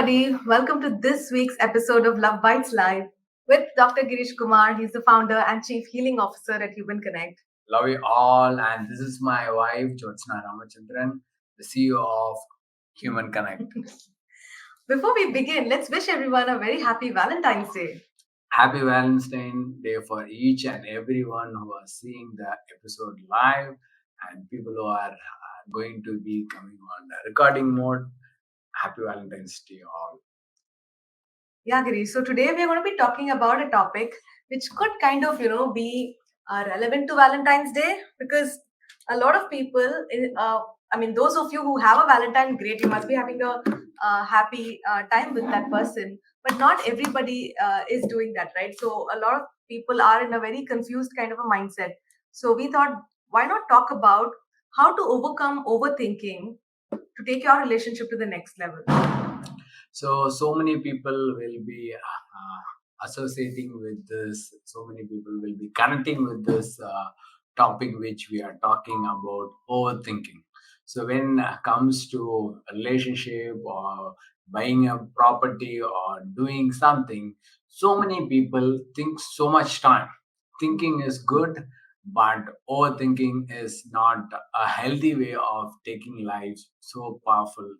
everybody. Welcome to this week's episode of Love Bites Live with Dr. Girish Kumar. He's the founder and chief healing officer at Human Connect. Love you all, and this is my wife, Jyotsna Ramachandran, the CEO of Human Connect. Before we begin, let's wish everyone a very happy Valentine's Day. Happy Valentine's Day for each and everyone who are seeing the episode live, and people who are going to be coming on the recording mode. Happy Valentine's Day, all. Yeah, Girish. So today we are going to be talking about a topic which could kind of, be relevant to Valentine's Day because a lot of people, those of you who have a Valentine, great, you must be having a happy time with that person. But not everybody is doing that, right? So a lot of people are in a very confused kind of a mindset. So we thought, why not talk about how to overcome overthinking to take your relationship to the next level? So many people will be associating with this. So many people will be connecting with this topic which we are talking about, overthinking. So when it comes to a relationship or buying a property or doing something, so many people think so much time. Thinking is good, but overthinking is not a healthy way of taking life so powerful.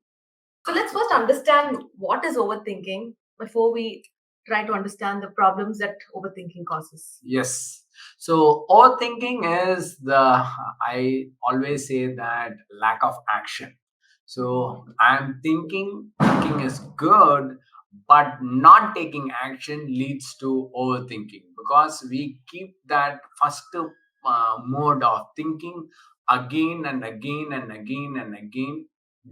So let's first understand what is overthinking before we try to understand the problems that overthinking causes. Yes. So overthinking is I always say that lack of action. So thinking is good, but not taking action leads to overthinking because we keep that first mode of thinking again and again and again and again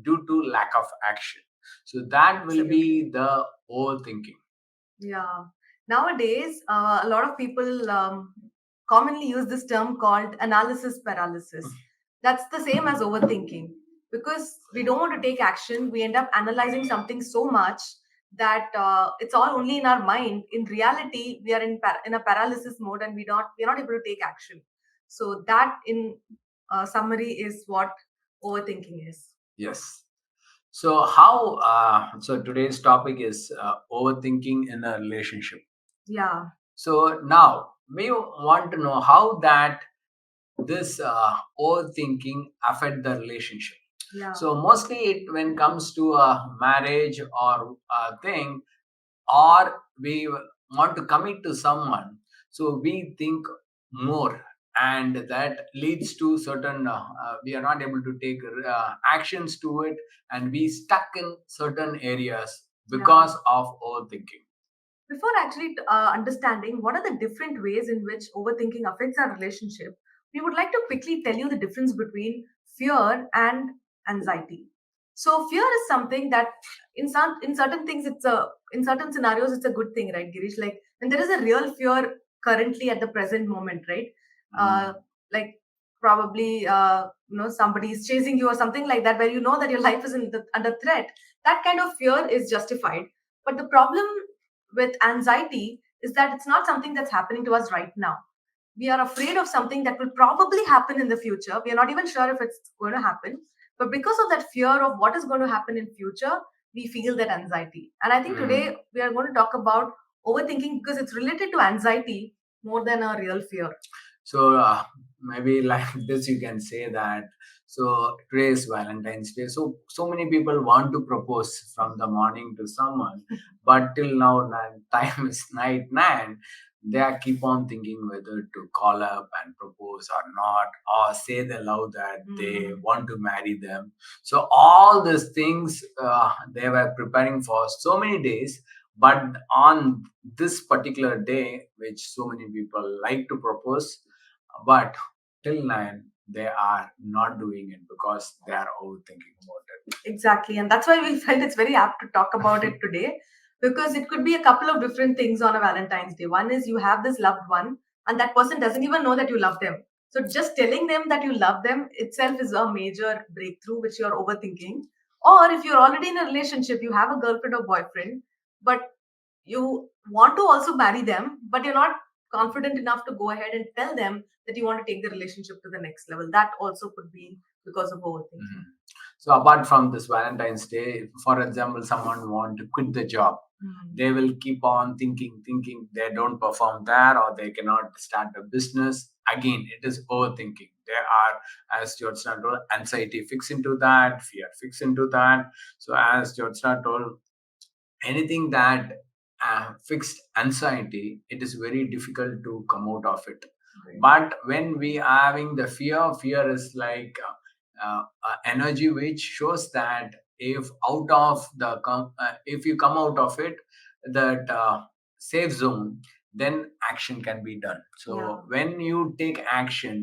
due to lack of action. So that will be the overthinking. Yeah. Nowadays, a lot of people commonly use this term called analysis paralysis. That's the same as overthinking because we don't want to take action. We end up analyzing something so much that it's all only in our mind. In reality, we are in a paralysis mode and we're not able to take action. So that, in summary, is what overthinking is. Yes. So today's topic is overthinking in a relationship. Yeah. So now we want to know how that this overthinking affect the relationship. Yeah. So mostly it when comes to a marriage or a thing, or we want to commit to someone, so we think more, and that leads to certain we are not able to take actions to it, and we stuck in certain areas because of overthinking. Before actually understanding what are the different ways in which overthinking affects our relationship, we would like to quickly tell you the difference between fear and anxiety. So, fear is something that in certain things in certain scenarios it's a good thing, right, Girish? Like when there is a real fear currently at the present moment, right? Like probably somebody is chasing you or something like that, where you know that your life is under threat. That kind of fear is justified. But the problem with anxiety is that it's not something that's happening to us right now. We are afraid of something that will probably happen in the future. We are not even sure if it's going to happen. But because of that fear of what is going to happen in future, we feel that anxiety. And I think today we are going to talk about overthinking because it's related to anxiety more than a real fear. So maybe like this, you can say that. So today is Valentine's Day. So many people want to propose from the morning to someone, but till now time is night nine. They are keep on thinking whether to call up and propose or not, or say the love that they want to marry them. So all these things they were preparing for so many days, but on this particular day, which so many people like to propose, but till now they are not doing it because they are overthinking about it. Exactly. And that's why we felt it's very apt to talk about it today because it could be a couple of different things on a Valentine's Day. One is you have this loved one, and that person doesn't even know that you love them. So just telling them that you love them itself is a major breakthrough, which you're overthinking. Or if you're already in a relationship, you have a girlfriend or boyfriend, but you want to also marry them, but you're not confident enough to go ahead and tell them that you want to take the relationship to the next level. That also could be because of Mhm. overthinking. So apart from this Valentine's Day, for example, someone want to quit the job, they will keep on thinking they don't perform there or they cannot start a business. Again, it is overthinking. There are, as George told, anxiety fix into that, fear fix into that. So as George told, anything that fixed anxiety, it is very difficult to come out of it. Right. But when we are having the fear is like energy which shows that if out of the if you come out of it, that safe zone, then action can be done. So Yeah. when you take action,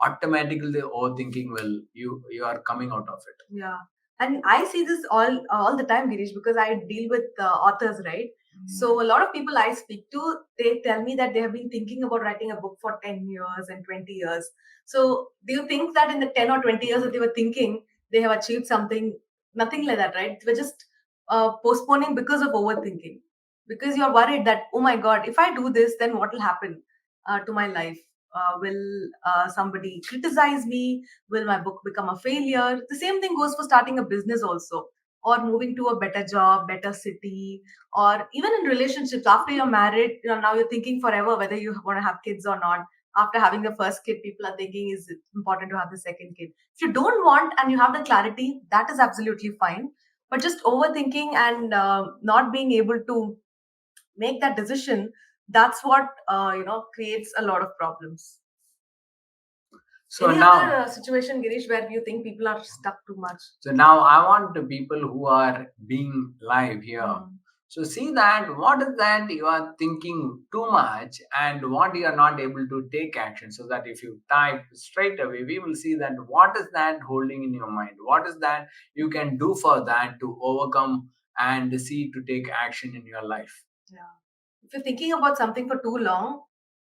automatically the overthinking will, you are coming out of it. Yeah, and I see this all the time, Girish, because I deal with authors, right? So a lot of people I speak to, they tell me that they have been thinking about writing a book for 10 years and 20 years. So do you think that in the 10 or 20 years that they were thinking, they have achieved something? Nothing like that, right? They were just postponing because of overthinking, because you're worried that, oh my God, if I do this, then what will happen to my life? Will somebody criticize me? Will my book become a failure? The same thing goes for starting a business also, or moving to a better job, better city, or even in relationships. After you're married, now you're thinking forever whether you want to have kids or not. After having the first kid, people are thinking, is it important to have the second kid? If you don't want and you have the clarity, that is absolutely fine. But just overthinking and not being able to make that decision, that's what creates a lot of problems. So Any other now, situation, Girish, where you think people are stuck too much? so now I want the people who are being live here. Mm. So see that what is that you are thinking too much and what you are not able to take action. So that if you type straight away, we will see that what is that holding in your mind. What is that you can do for that to overcome and see to take action in your life. Yeah. If you're thinking about something for too long,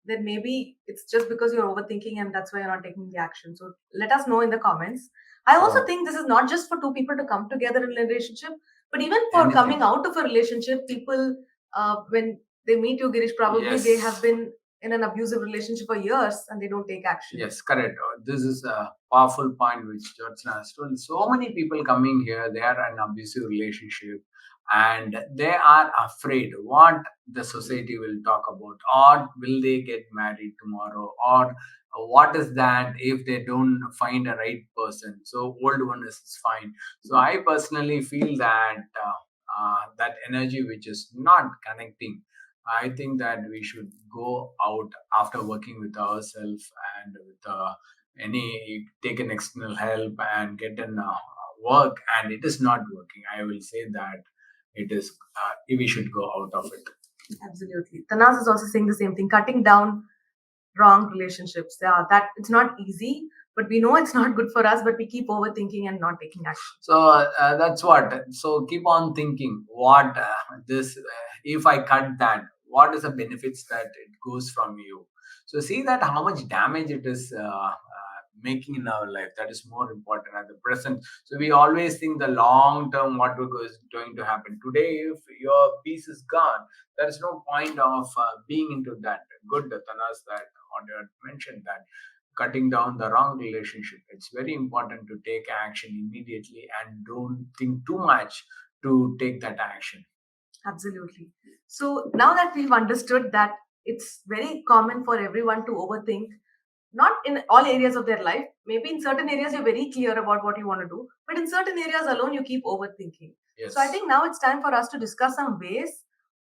then maybe it's just because you're overthinking and that's why you're not taking the action. So let us know in the comments. I also So think this is not just for two people to come together in a relationship, but even for coming anything. out of a relationship, people, when they meet you, Girish, probably they have Yes. been in an abusive relationship for years and they don't take action. Yes, correct. This is a powerful point which George has told. So many people coming here, they are in abusive relationship and they are afraid what the society will talk about, or will they get married tomorrow, or what is that if they don't find a right person. So old one is fine. So I personally feel that that energy which is not connecting, I think that we should go out after working with ourselves and with any take an external help and get an work, and it is not working. I will say that it is we should go out of it. Absolutely. Tanas is also saying the same thing, cutting down wrong relationships. Yeah, that it's not easy, but we know it's not good for us, but we keep overthinking and not taking action. So that's what. So keep on thinking what this. If I cut that, what is the benefits that it goes from you? So see that how much damage it is making in our life. That is more important at the present. So we always think the long term what is going to happen today. If your piece is gone, there is no point of being into that. Good, Tanas, that what you had mentioned that cutting down the wrong relationship. It's very important to take action immediately and don't think too much to take that action. Absolutely. So now that we've understood that it's very common for everyone to overthink, not in all areas of their life. Maybe in certain areas you're very clear about what you want to do, but in certain areas alone you keep overthinking. Yes. So I think now it's time for us to discuss some ways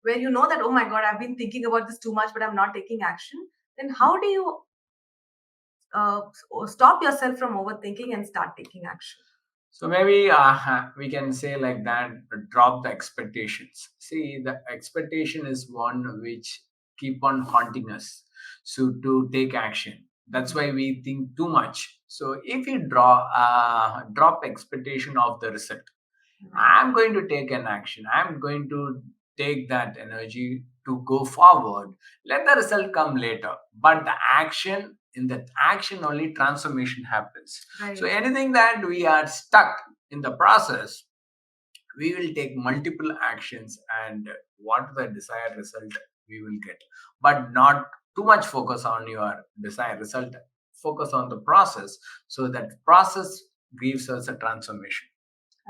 where you know that, oh my God, I've been thinking about this too much, but I'm not taking action. Then how do you stop yourself from overthinking and start taking action? So maybe we can say like that, drop the expectations. See, the expectation is one which keep on haunting us. So to take action, that's why we think too much. So if you drop expectation of the result, I'm going to take an action. I'm going to take that energy to go forward. Let the result come later. But the action, in that action only transformation happens. Right. So anything that we are stuck in the process, we will take multiple actions and what the desired result we will get, but not too much focus on your desired result. Focus on the process, so that process gives us a transformation.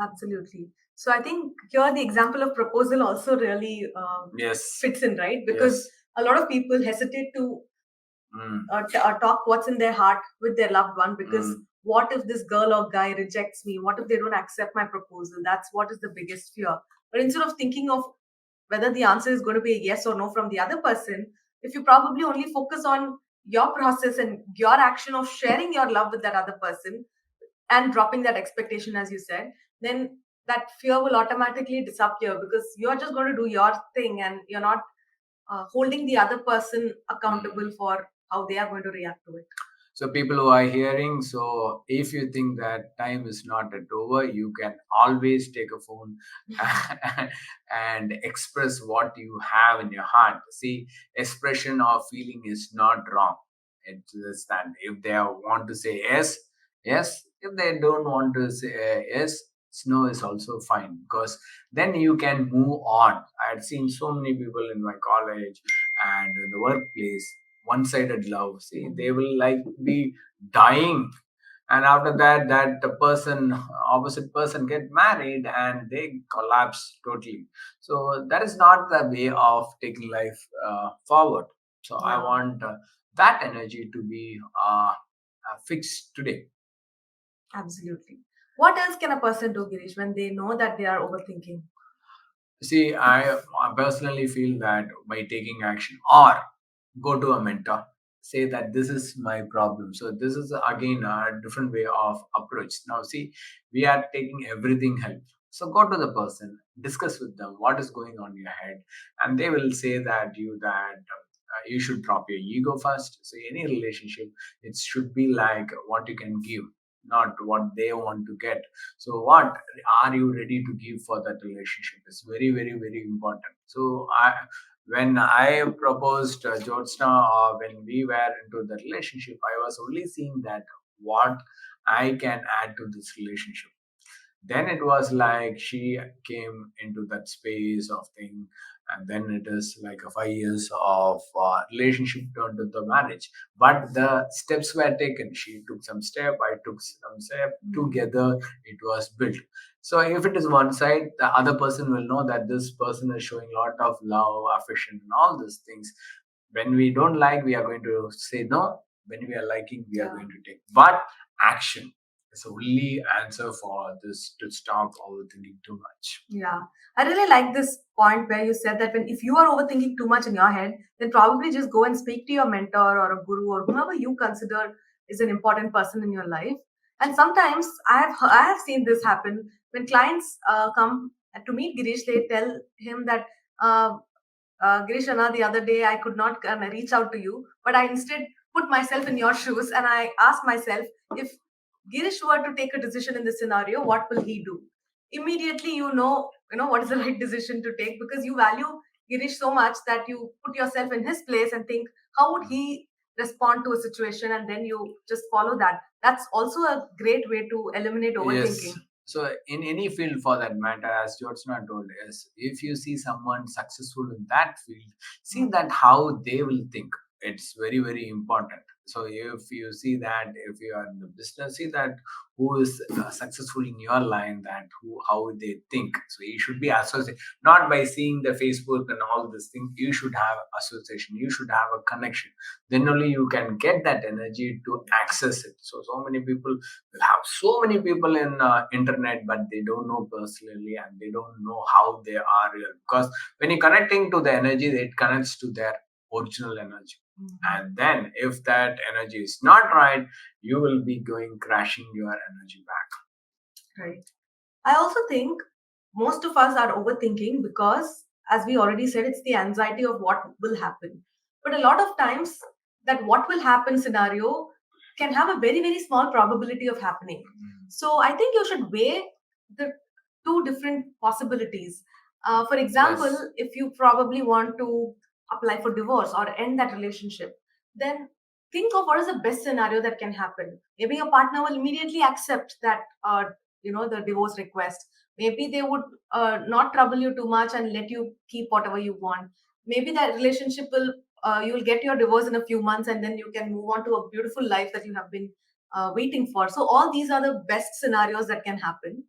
Absolutely. So I think here the example of proposal also really Yes. fits in, right? Because Yes. a lot of people hesitate to Mm. talk what's in their heart with their loved one, because Mm. what if this girl or guy rejects me? What if they don't accept my proposal? That's what is the biggest fear. But instead of thinking of whether the answer is going to be a yes or no from the other person, if you probably only focus on your process and your action of sharing your love with that other person and dropping that expectation, as you said, then that fear will automatically disappear, because you're just going to do your thing and you're not holding the other person accountable Mm. for how they are going to react to it. So people who are hearing, so if you think that time is not at over, you can always take a phone and express what you have in your heart. See, expression of feeling is not wrong. It's just that if they want to say yes, yes. If they don't want to say yes, no is also fine, because then you can move on. I had seen so many people in my college and in the workplace, one-sided love. See, they will like be dying, and after that, that the person, opposite person, get married and they collapse totally. So that is not the way of taking life forward. So I Yeah, want that energy to be fixed today. absolutely. What else can a person do, Girish, when they know that they are overthinking? See, I personally feel that by taking action, or go to a mentor, say that this is my problem. So this is again a different way of approach. Now see, we are taking everything help. So go to the person, discuss with them what is going on in your head, and they will say that you should drop your ego first. So any relationship, it should be like what you can give, not what they want to get. So what are you ready to give for that relationship is very, very, very important. So when I proposed Jyotsna, when we were into the relationship, I was only seeing that what I can add to this relationship. Then it was like she came into that space of thing, and then it is like a 5 years of relationship turned to the marriage. But the steps were taken. She took some step, I took some step. Together, it was built. So if it is one side, the other person will know that this person is showing a lot of love, affection, and all these things. When we don't like, we are going to say no. When we are liking, we are Yeah. going to take. But action is the only answer for this, to stop overthinking too much. Yeah, I really like this point where you said that when if you are overthinking too much in your head, then probably just go and speak to your mentor or a guru or whoever you consider is an important person in your life. And sometimes I have seen this happen when clients come to meet Girish. They tell him that uh, Girish, Anna, the other day I could not reach out to you, but I instead put myself in your shoes and I asked myself, if Girish were to take a decision in this scenario, what will he do? Immediately, you know what is the right decision to take, because you value Girish so much that you put yourself in his place and think, how would he respond to a situation, and then you just follow that. That's also a great way to eliminate Yes. overthinking. So in any field for that matter, as Jyotsna told us, if you see someone successful in that field, see that how they will think. It's very, very important. So if you see that, if you are in the business, see that who is successful in your line, that who, how they think. So you should be associated, not by seeing the Facebook and all this thing. You should have association. You should have a connection. Then only you can get that energy to access it. So so many people will have so many people in internet, but they don't know personally, and they don't know how they are real, because when you're connecting to the energy, it connects to their original energy. And then if that energy is not right, you will be going crashing your energy back. Right. I also think most of us are overthinking because, as we already said, it's the anxiety of what will happen. But a lot of times, that what will happen scenario can have a very, very small probability of happening. So I think you should weigh the two different possibilities. For Yes. example, if you probably want to apply for divorce or end that relationship, then think of what is the best scenario that can happen. Maybe your partner will immediately accept that the divorce request. Maybe they would not trouble you too much and let you keep whatever you want. Maybe that relationship will you will get your divorce in a few months, and then you can move on to a beautiful life that you have been waiting for. So all these are the best scenarios that can happen.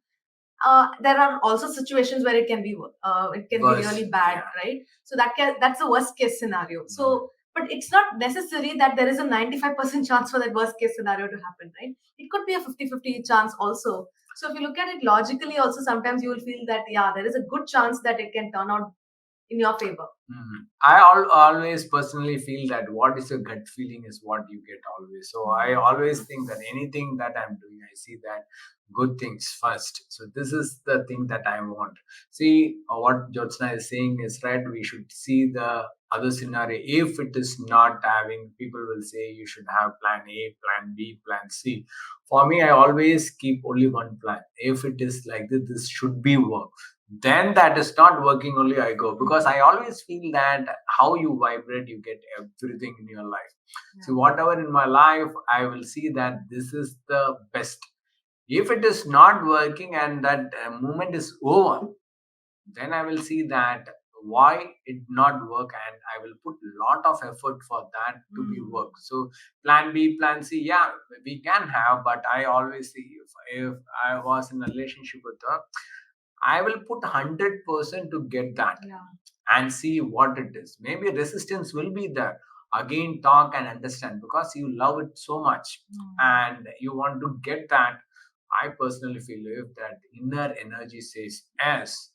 There are also situations where it can be Worse, really bad, yeah. right? So that's the worst case scenario. So but it's not necessary that there is a 95% chance for that worst case scenario to happen, right? It could be a 50-50 chance also. So if you look at it logically also, sometimes you will feel that yeah, there is a good chance that it can turn out in your favor. Always personally feel that what is your gut feeling is what you get always. So I always think that anything that I'm doing, I see that good things first. So this is the thing that I want. See, what Jyotsna is saying is right. We should see the other scenario. If it is not having, people will say you should have plan A, plan B, plan C. For me, I always keep only one plan. If it is like this should be work. Then that is not working, only I go, because I always feel that how you vibrate, you get everything in your life. So whatever in my life, I will see that this is the best. If it is not working and that moment is over, then I will see that why it not work, and I will put lot of effort for that to be work. So plan B, plan C, yeah, we can have, but I always see, if I was in a relationship with her, I will put 100% to get that. Yeah. And see what it is. Maybe resistance will be there. Again, talk and understand, because you love it so much and you want to get that. I personally feel if that inner energy says yes,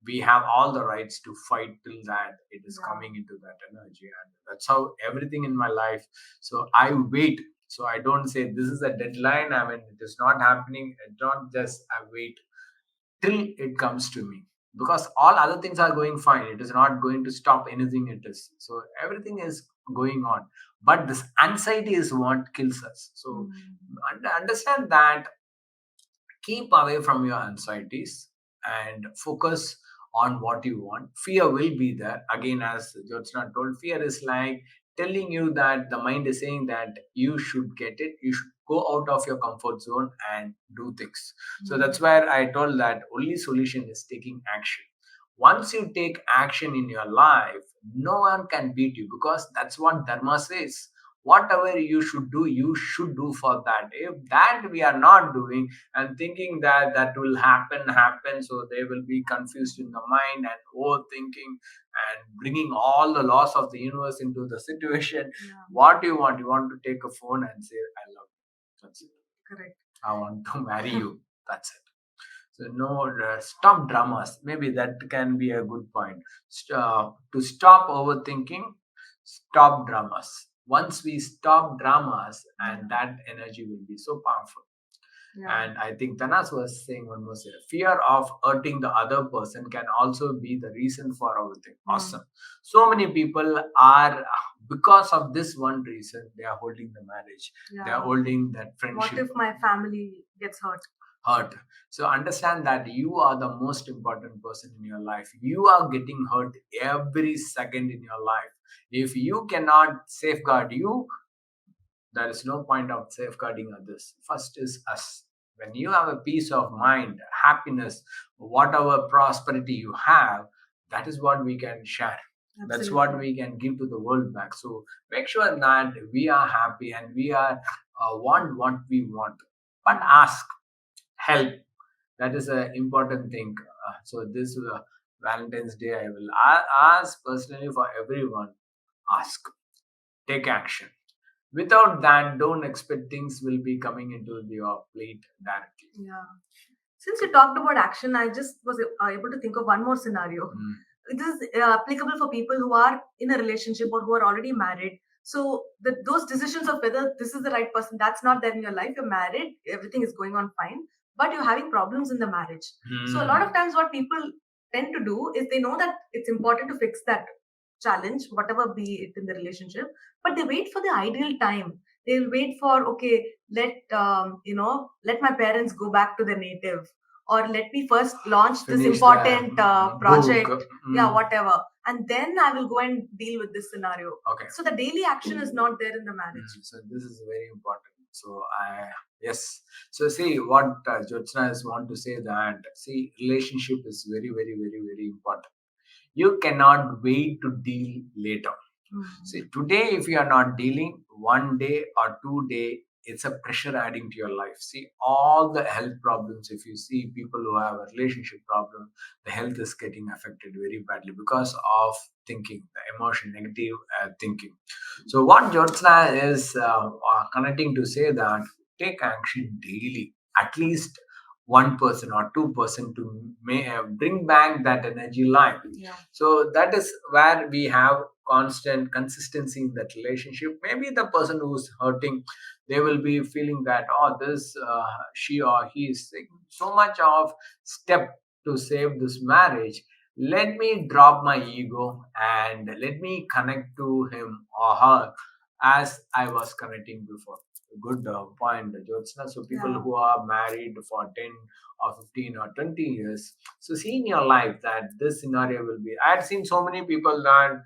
we have all the rights to fight till that it is coming into that energy. And that's how everything in my life. So I wait. So I don't say this is a deadline. I mean, it is not happening. It's not just I wait till it comes to me, because all other things are going fine. It is not going to stop anything. It is, so everything is going on, but this anxiety is what kills us. So understand that, keep away from your anxieties and focus on what you want. Fear will be there. Again, as Jyotsna told, fear is like telling you that the mind is saying that you should get it, you should go out of your comfort zone and do things. So that's where I told that only solution is taking action. Once you take action in your life, no one can beat you, because that's what Dharma says. Whatever you should do, you should do for that. If that we are not doing and thinking that that will happen, so they will be confused in the mind and overthinking and bringing all the loss of the universe into the situation. Yeah. What do you want? You want to take a phone and say, I love you. That's it. Correct. I want to marry you. That's it. So no, stop dramas. Maybe that can be a good point. To stop overthinking, stop dramas. Once we stop dramas, and that energy will be so powerful. Yeah. And I think Tanas was saying one more thing. Fear of hurting the other person can also be the reason for everything. Awesome. So many people are, because of this one reason, they are holding the marriage. Yeah. They are holding that friendship. What if my family gets hurt? So understand that you are the most important person in your life. You are getting hurt every second in your life. If you cannot safeguard you, there is no point of safeguarding others. First is us. When you have a peace of mind, happiness, whatever prosperity you have, that is what we can share. Absolutely. That's what we can give to the world back. So make sure that we are happy and we are want what we want. But ask help. That is an important thing. So this Valentine's Day, I will ask personally for everyone. Ask, take action. Without that, don't expect things will be coming into your plate directly. Yeah. Since you talked about action, I just was able to think of one more scenario. This is applicable for people who are in a relationship or who are already married. So those decisions of whether this is the right person, that's not there in your life. You're married, everything is going on fine, but you're having problems in the marriage. So a lot of times, what people tend to do is they know that it's important to fix that challenge, whatever be it in the relationship, but they wait for the ideal time. They'll wait for, okay, let my parents go back to their native, or let me first launch this Finish important the project, book. yeah, whatever, and then I will go and deal with this scenario. Okay. So the daily action is not there in the marriage. So this is very important. So I yes. So see what Jyotsna is want to say, that see, relationship is very very very very important. You cannot wait to deal later. See, today, if you are not dealing, one day or 2 day, it's a pressure adding to your life. See, all the health problems, if you see people who have a relationship problem, the health is getting affected very badly because of thinking, the emotion, negative thinking. So, what Jyotsna is connecting to say that take action daily, at least 1% or 2% to bring back that energy line. So that is where we have constant consistency in that relationship. Maybe the person who's hurting, they will be feeling that, oh, this she or he is taking so much of step to save this marriage. Let me drop my ego and let me connect to him or her as I was connecting before. Good point, Jyotsna. So people who are married for 10 or 15 or 20 years, so see in your life that this scenario will be. I've seen so many people that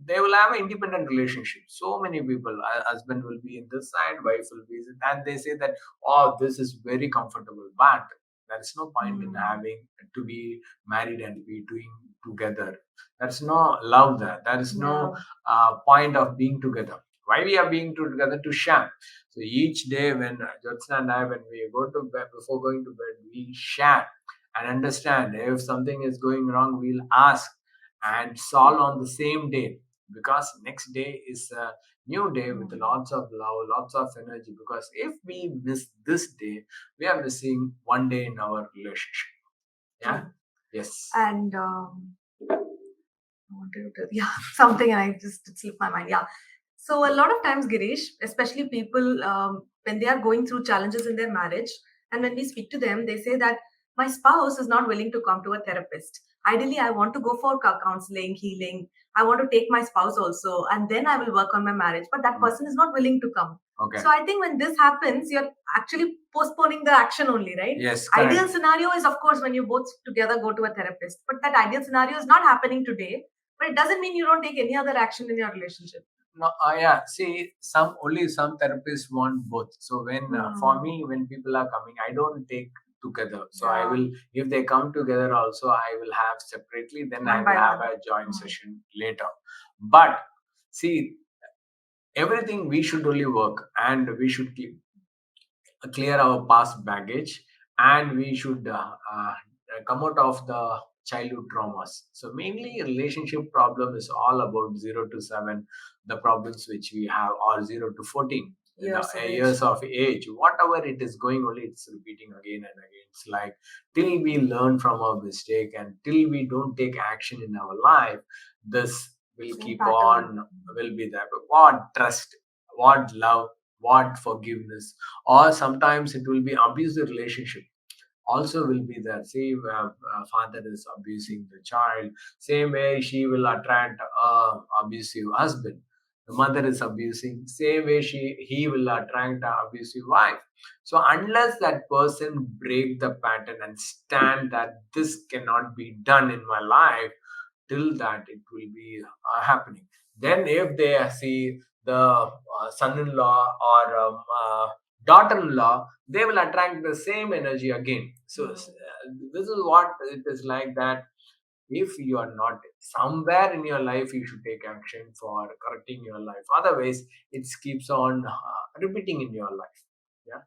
they will have an independent relationship. So many people, husband will be in this side, wife will be, and they say that, oh, this is very comfortable. But there is no point in having to be married and be doing together. That's no love there. There is no point of being together. Why we are being together to share. So each day when Jyotsna and I, when we go to bed, before going to bed, we share and understand if something is going wrong, we'll ask and solve on the same day, because next day is a new day with lots of love, lots of energy. Because if we miss this day, we are missing one day in our relationship. Yeah. Yes. And I wanted to, yeah, something, and I just it slipped my mind. Yeah. So a lot of times, Girish, especially people when they are going through challenges in their marriage, and when we speak to them, they say that my spouse is not willing to come to a therapist. Ideally, I want to go for counseling, healing. I want to take my spouse also, and then I will work on my marriage. But that person is not willing to come. Okay. So I think when this happens, you're actually postponing the action only, right? Yes. Ideal correct. Scenario is, of course, when you both together go to a therapist. But that ideal scenario is not happening today. But it doesn't mean you don't take any other action in your relationship. No, yeah. See, some therapists want both. So when for me, when people are coming, I don't take together. So I will, if they come together, also I will have separately. Then I will have a joint session later. But see, everything we should only work, and we should keep clear our past baggage, and we should come out of the childhood traumas. So mainly relationship problem is all about 0 to 7, the problems which we have, or 0 to 14 years of age, whatever it is going, only it's repeating again and again. It's like till we learn from our mistake and till we don't take action in our life, this will keep on, will be there. But what trust, what love, what forgiveness, or sometimes it will be abusive relationship also will be there. See, father is abusing the child, same way she will attract a abusive husband. The mother is abusing, same way he will attract a abusive wife. So unless that person break the pattern and stand that this cannot be done in my life, till that it will be happening. Then if they see the son-in-law or daughter-in-law, they will attract the same energy again. So this is what it is like that. If you are not somewhere in your life, you should take action for correcting your life. Otherwise, it keeps on repeating in your life. Yeah.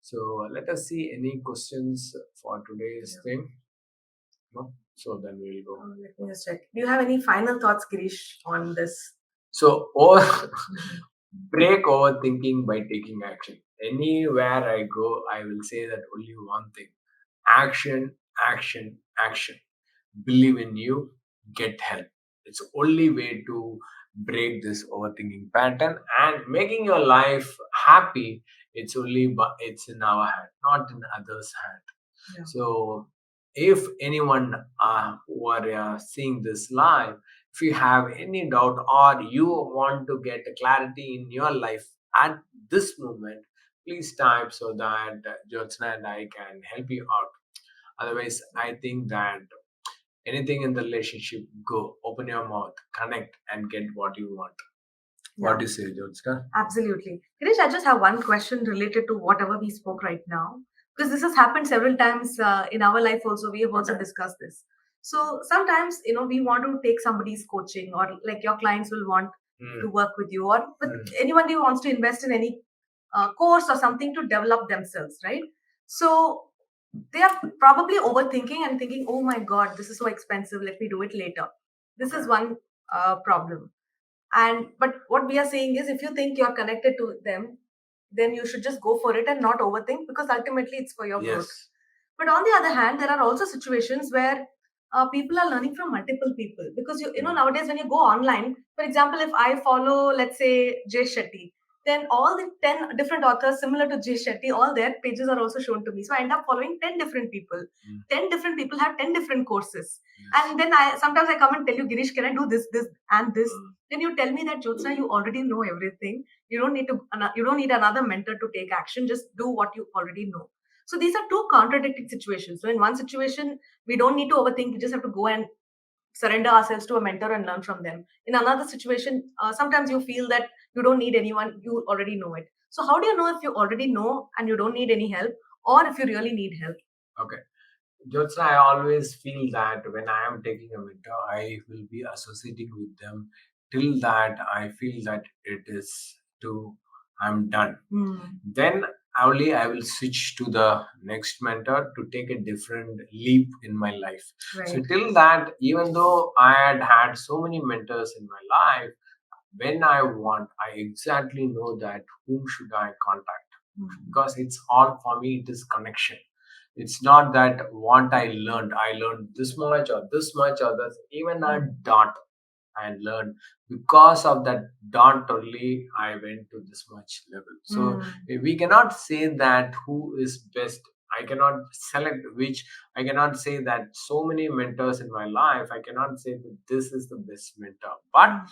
So let us see any questions for today's thing. No? So then we'll go. Let me just check. Do you have any final thoughts, Girish, on this? So, break overthinking by taking action. Anywhere I go, I will say that only one thing: action, action, action. Believe in you, get help. It's the only way to break this overthinking pattern and making your life happy. It's only, but it's in our hand, not in others' hand. Yeah. So, if anyone who are seeing this live, if you have any doubt or you want to get clarity in your life at this moment, please type so that Jyotsna and I can help you out. Otherwise, I think that anything in the relationship, go open your mouth, connect, and get what you want. Yeah. What do you say, Jyotsna? Absolutely. Girish, I just have one question related to whatever we spoke right now, because this has happened several times in our life also. We have also discussed this. So sometimes, we want to take somebody's coaching, or like your clients will want to work with you, or with anyone who wants to invest in any course or something to develop themselves, right? So they are probably overthinking and thinking, oh my God, this is so expensive. Let me do it later. This is one problem. And but what we are saying is, if you think you're connected to them, then you should just go for it and not overthink, because ultimately it's for your growth. Yes. But on the other hand, there are also situations where people are learning from multiple people, because nowadays when you go online, for example, if I follow, let's say, Jay Shetty, then all the 10 different authors similar to Jay Shetty, all their pages are also shown to me. So I end up following 10 different people. 10 different people have 10 different courses. Yes. And then I sometimes I come and tell you, Girish, can I do this, and this? Then you tell me that, Jyotsna, you already know everything. You don't need another mentor to take action. Just do what you already know. So these are two contradicting situations. So in one situation, we don't need to overthink. We just have to go and surrender ourselves to a mentor and learn from them. In another situation, sometimes you feel that you don't need anyone. You already know it. So how do you know if you already know and you don't need any help, or if you really need help? Okay. Jyotsna, I always feel that when I am taking a mentor, I will be associating with them till that I feel that it is too, I'm done. Then only I will switch to the next mentor to take a different leap in my life. So Right. till that, even though I had had so many mentors in my life, when I want, I exactly know that whom should I contact, because it's all for me. It is connection. It's not that what I learned this much or this much or this, even a dot I learned. Because of that dot only I went to this much level. So we cannot say that who is best. I cannot select which. I cannot say that so many mentors in my life. I cannot say that this is the best mentor. But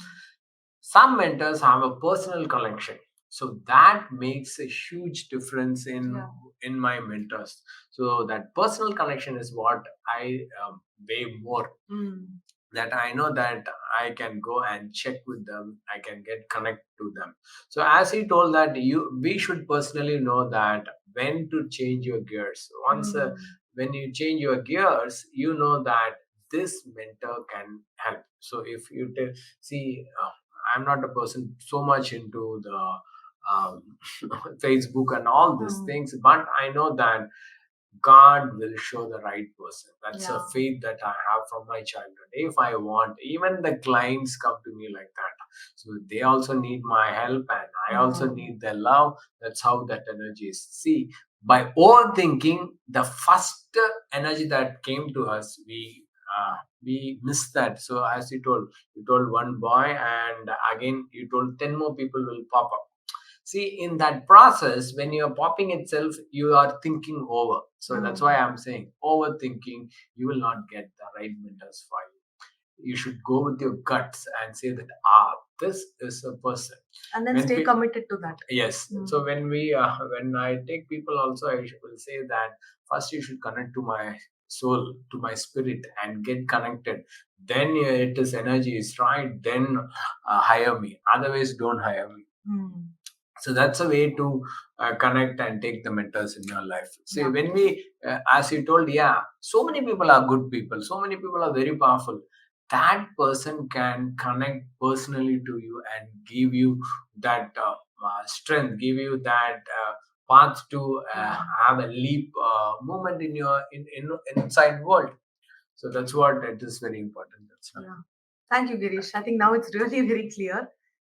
some mentors have a personal connection, so that makes a huge difference in my mentors. So that personal connection is what I weigh more, that I know that I can go and check with them, I can get connect to them. So as he told that we should personally know that when to change your gears. Once when you change your gears, you know that this mentor can help. So if you see, I'm not a person so much into the um, Facebook and all these things, but I know that God will show the right person. That's a faith that I have from my childhood. If I want, even the clients come to me like that. So they also need my help, and I also need their love. That's how that energy is. See, by overthinking, the first energy that came to us, we missed that. So as you told one boy, and again you told 10 more people will pop up. See, in that process, when you're popping itself, you are thinking over. So that's why I'm saying overthinking, you will not get the right mentors for you. You should go with your guts and say that, this is a person. And then stay committed to that. Yes. So when I take people also, will say that first you should connect to my soul, to my spirit, and get connected. Then it is energy is right. Then hire me. Otherwise, don't hire me. So that's a way to connect and take the mentors in your life. See, when we, as you told, so many people are good people, so many people are very powerful. That person can connect personally to you and give you that strength, give you that path to have a leap moment in your inside world. So that's what it is very important. That's right. Thank you, Girish. I think now it's really very clear.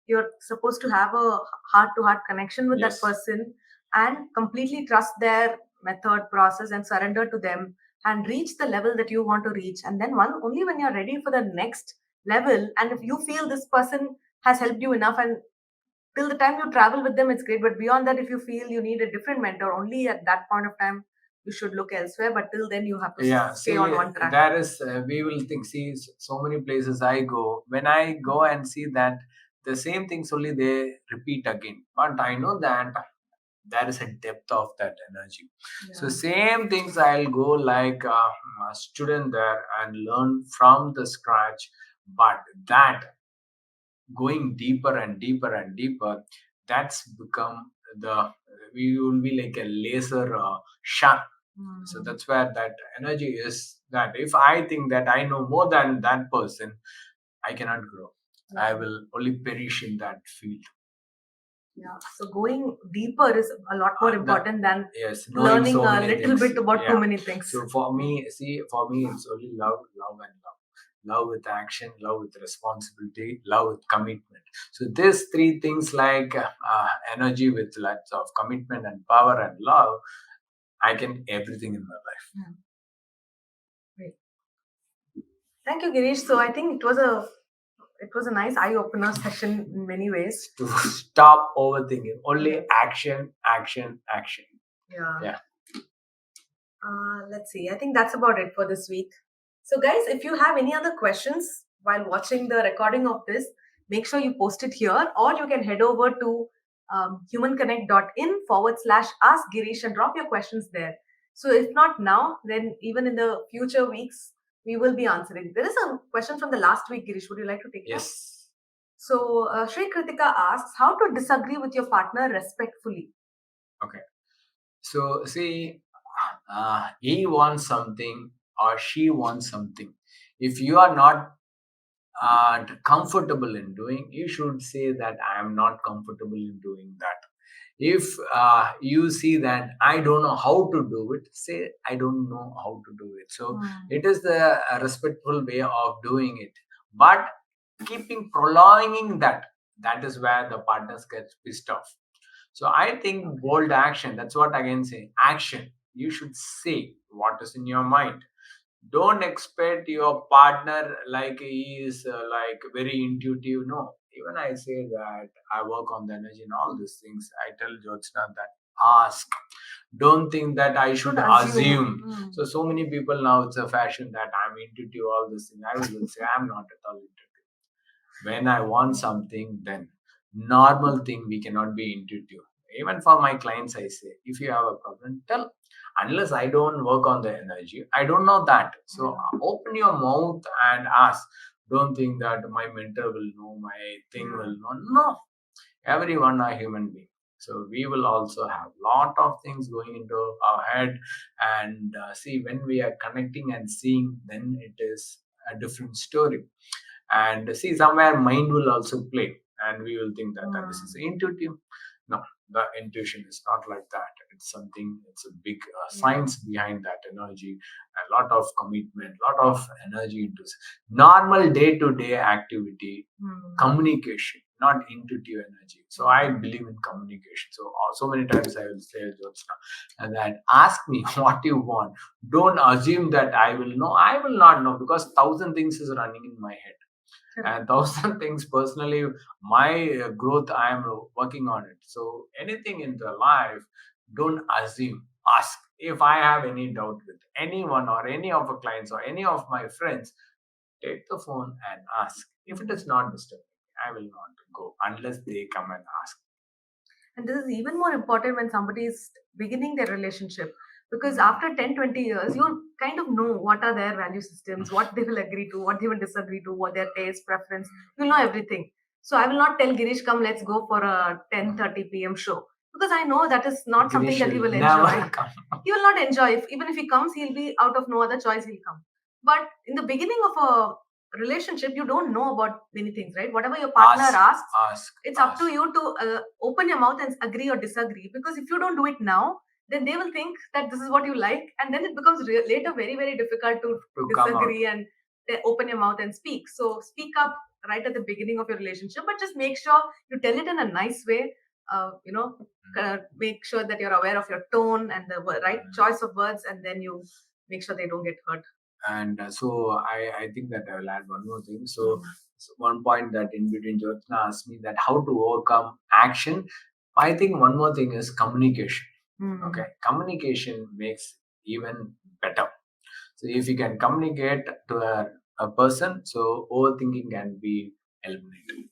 You're supposed to have a heart to heart connection with that person and completely trust their method, process, and surrender to them and reach the level that you want to reach. And then only when you're ready for the next level, and if you feel this person has helped you enough, and till the time you travel with them, it's great. But beyond that, if you feel you need a different mentor, only at that point of time you should look elsewhere. But till then, you have to stay see, on one track. there is we will think, see, so many places I go, when I go and see that the same things only they repeat again, but I know that there is a depth of that energy. So same things I'll go like a student there and learn from the scratch, but that going deeper and deeper and deeper, that's become the, we will be like a laser sharp. So Hmm. that's where that energy is. That if I think that I know more than that person, I cannot grow. I Yeah. will only perish in that field. Yeah. So going deeper is a lot more That important than yes, knowing learning so a many little things. bit about too Yeah. many things. So for me, see, for me, it's only love, love, and love. Love with action, love with responsibility, love with commitment. So these three things, like energy with lots of commitment and power and love, I can everything in my life. Yeah. Great. Thank you, Girish. So I think it was a nice eye opener session in many ways. To stop overthinking, only Yeah. action, action, action. Yeah. Yeah. Let's see. I think that's about it for this week. So, guys, if you have any other questions while watching the recording of this, make sure you post it here, or you can head over to humanconnect.in/ask Girish and drop your questions there. So, if not now, then even in the future weeks, we will be answering. There is a question from the last week, Girish. Would you like to take that? Yes. So, Shri Kritika asks, how to disagree with your partner respectfully? Okay. So see, he wants something or she wants something. If you are not comfortable in doing, you should say that I am not comfortable in doing that. If you see that I don't know how to do it, say I don't know how to do it. So Hmm. it is the respectful way of doing it. But keeping prolonging that, that is where the partners get pissed off. So I think bold action, that's what I can say. Action. You should say what is in your mind. Don't expect your partner like he is like very intuitive. No. Even I say that I work on the energy and all these things. I tell Jyotsna that ask. Don't think that I should Should assume. assume. So many people now it's a fashion that I'm intuitive, all this thing. I will say I'm not at all intuitive. When I want something, then normal thing we cannot be intuitive. Even for my clients, I say, if you have a problem, tell. Unless I don't work on the energy, I don't know that. So open your mouth and ask. Don't think that my mentor will know, my thing will know. No, everyone are human being. So we will also have lot of things going into our head, and see when we are connecting and seeing, then it is a different story. And see, somewhere mind will also play, and we will think that, that this is intuitive. No, the intuition is not like that. It's something, it's a big science behind that energy, a lot of commitment, lot of energy into normal day-to-day activity. Communication, not intuitive energy. So I believe in communication. So so many times I will say, Jyotsna, and that ask me what you want. Don't assume that I will know. I will not know, because thousand things is running in my head, and thousand things personally, my growth, I am working on it. So anything in the life, don't assume, ask. If I have any doubt with anyone or any of our clients or any of my friends, take the phone and ask. If it is not disturbing, I will not go unless they come and ask. And this is even more important when somebody is beginning their relationship, because after 10, 20 years, you'll kind of know what are their value systems, what they will agree to, what they will disagree to, what their taste, preference. You'll know everything. So I will not tell Girish, come, let's go for a 10:30 p.m. show, because I know that is not something Girish that he will will never enjoy. come. He will not enjoy. Even if he comes, he'll be out of no other choice, he'll come. But in the beginning of a relationship, you don't know about many things, right? Whatever your partner Ask, asks, ask, it's up to ask. you to open your mouth and agree or disagree, because if you don't do it now, then they will think that this is what you like, and then it becomes later very, very difficult to Come out. disagree and open your mouth and speak. So speak up right at the beginning of your relationship, but just make sure you tell it in a nice way. Make sure that you're aware of your tone and the right choice of words, and then you make sure they don't get hurt. And so I think that I will add one more thing. So one point that in between Jyotsna asked me that how to overcome action. I think one more thing is communication. Okay, communication makes even better. So if you can communicate to a person, so overthinking can be eliminated.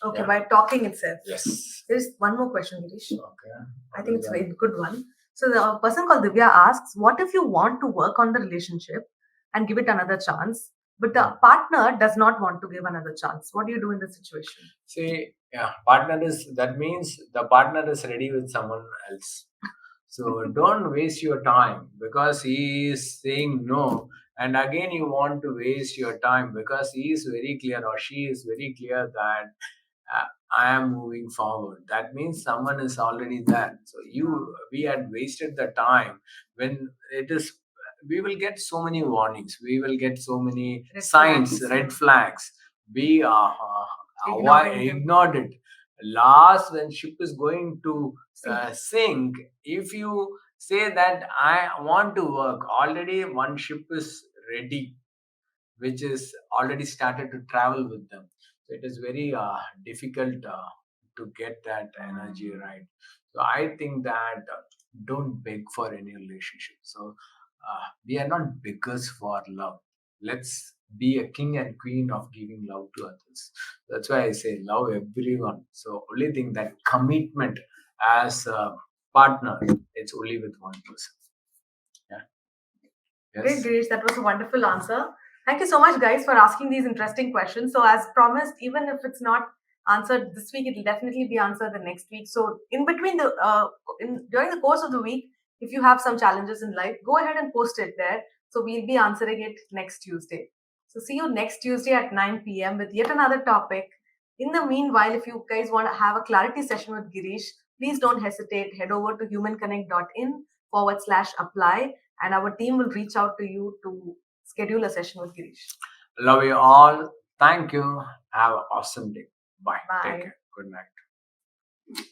Okay, by talking itself. Yes. There's one more question, Girish. Okay. I think it's a very good one. So the person called Divya asks, what if you want to work on the relationship and give it another chance, but the partner does not want to give another chance? What do you do in this situation? See, yeah, partner is, that means the partner is ready with someone else. So don't waste your time because he is saying no, and again you want to waste your time because he is very clear or she is very clear that uh, I am moving forward. That means someone is already there. So we had wasted the time when it is. We will get so many warnings. We will get so many Red signs, flags. red flags. We Ignoring them. ignored it. Last, when ship is going to Sink. sink, if you say that I want to work, already one ship is ready which is already started to travel with them. So it is very difficult to get that energy right. So I think that don't beg for any relationship. So we are not beggars for love. Let's be a king and queen of giving love to others. That's why I say love everyone. So only thing that commitment as a partner, it's only with one person. Yeah. Great, Yes. Girish. That was a wonderful answer. Thank you so much, guys, for asking these interesting questions. So, as promised, even if it's not answered this week, it will definitely be answered the next week. So, in between during the course of the week, if you have some challenges in life, go ahead and post it there. So, we'll be answering it next Tuesday. So, see you next Tuesday at 9 p.m. with yet another topic. In the meanwhile, if you guys want to have a clarity session with Girish, please don't hesitate. Head over to humanconnect.in/apply, and our team will reach out to you to schedule a session with Girish. Love you all. Thank you. Have an awesome day. Bye. Take Bye. care. Good night.